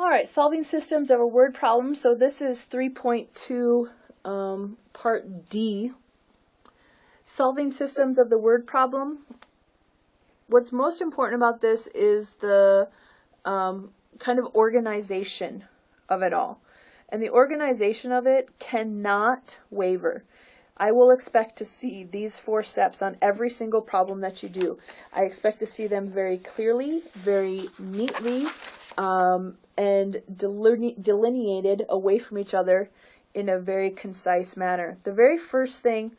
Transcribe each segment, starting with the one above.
All right, solving systems of a word problem. So this is 3.2, part D. Solving systems of the word problem. What's most important about this is the kind of organization of it all. And the organization of it cannot waver. I will expect to see these 4 steps on every single problem that you do. I expect to see them very clearly, very neatly, and delineated away from each other in a very concise manner. The very first thing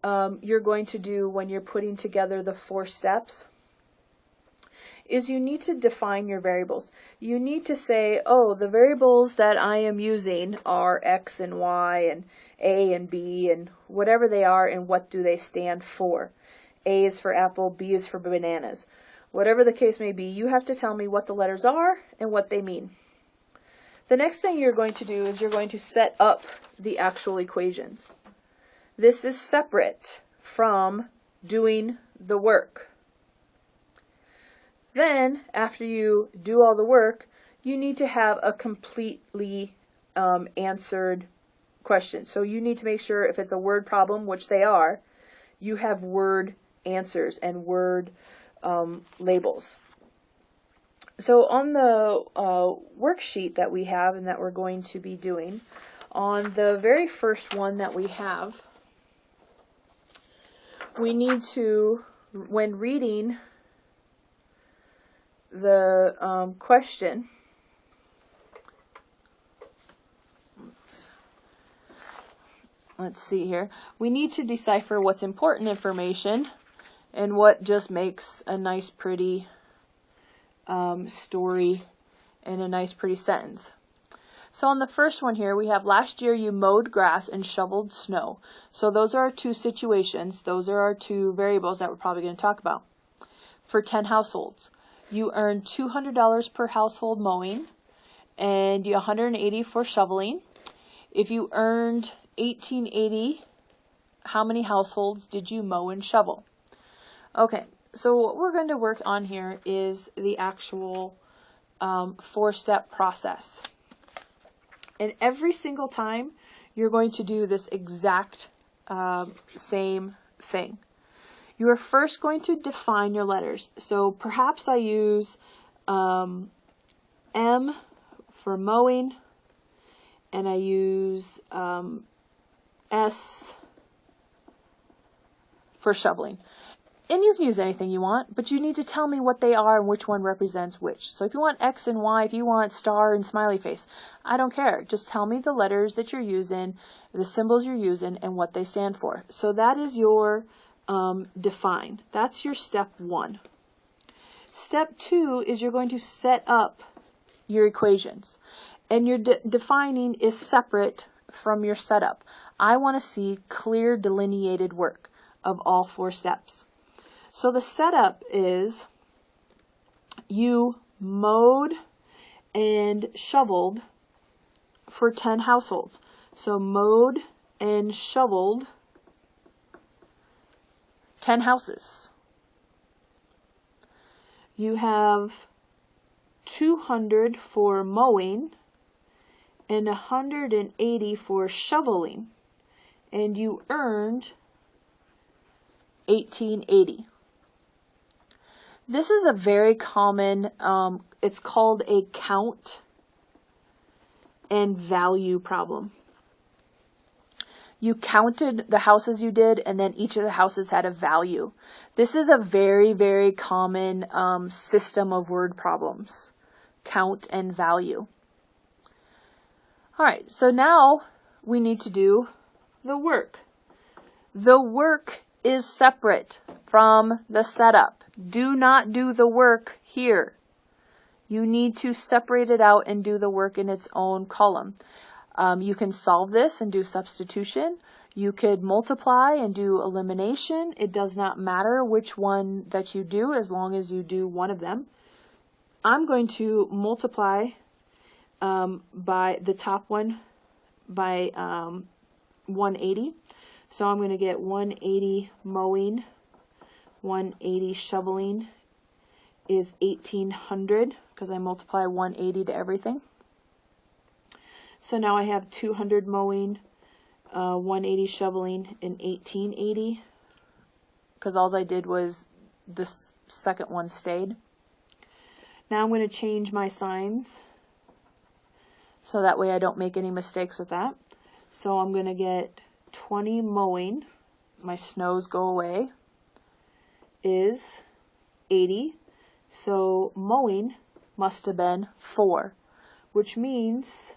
you're going to do when you're putting together the 4 steps is you need to define your variables. You need to say, oh, the variables that I am using are X and Y and A and B and whatever they are, and what do they stand for. A is for apple, B is for bananas. Whatever the case may be, you have to tell me what the letters are and what they mean. The next thing you're going to do is you're going to set up the actual equations. This is separate from doing the work. Then, after you do all the work, you need to have a completely answered question. So you need to make sure if it's a word problem, which they are, you have word answers and word labels. So on the worksheet that we have and that we're going to be doing, on the very first one that we have, we need to, when reading the question, let's see here, we need to decipher what's important information and what just makes a nice pretty story and a nice pretty sentence. So on the first one here, we have last year you mowed grass and shoveled snow. So those are our 2 situations. Those are our 2 variables that we're probably going to talk about. For 10 households, you earned $200 per household mowing and $180 for shoveling. If you earned $1,880, how many households did you mow and shovel? Okay, so what we're going to work on here is the actual 4-step process. And every single time you're going to do this exact same thing. You are first going to define your letters. So perhaps I use M for mowing, and I use S for shoveling. And you can use anything you want, but you need to tell me what they are and which one represents which. So if you want X and Y, if you want star and smiley face, I don't care. Just tell me the letters that you're using, the symbols you're using, and what they stand for. So that is your define. That's your step 1. Step 2 is you're going to set up your equations. And your defining is separate from your setup. I want to see clear delineated work of all 4 steps. So the setup is you mowed and shoveled for 10 households. So mowed and shoveled 10 houses. You have 200 for mowing and 180 for shoveling, and you earned $1,880. This is a very common, it's called a count and value problem. You counted the houses you did, and then each of the houses had a value. This is a very, very common system of word problems, count and value. All right, so now we need to do the work. The work is separate from the setup. Do not do the work here. You need to separate it out and do the work in its own column. You can solve this and do substitution. You could multiply and do elimination. It does not matter which one that you do as long as you do one of them. I'm going to multiply by the top one by 180. So I'm going to get 180 mowing, 180 shoveling is 1,800 because I multiply 180 to everything. So now I have 200 mowing, 180 shoveling, and 1880, because all I did was this second one stayed. Now I'm going to change my signs so that way I don't make any mistakes with that. So I'm going to get 20 mowing, my snows go away, is 80. So mowing must have been 4, which means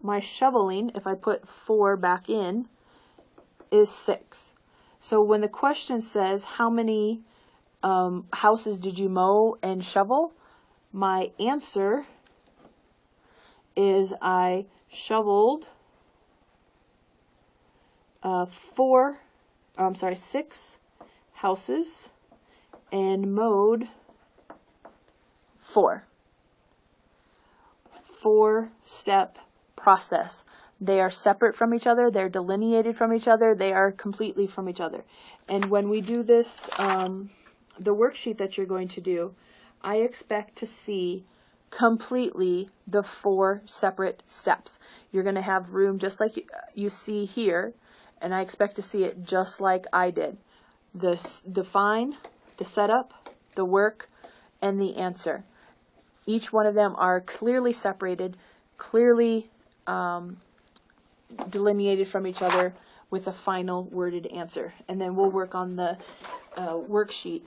my shoveling, if I put 4 back in, is 6. So when the question says how many houses did you mow and shovel, my answer is I shoveled 6 houses and mowed 4. 4-step process. They are separate from each other. They're delineated from each other. They are completely from each other. And when we do this, the worksheet that you're going to do, I expect to see completely the 4 separate steps. You're going to have room just like you see here, and I expect to see it just like I did. The define, the setup, the work, and the answer. Each one of them are clearly separated, clearly delineated from each other with a final worded answer. And then we'll work on the worksheet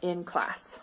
in class.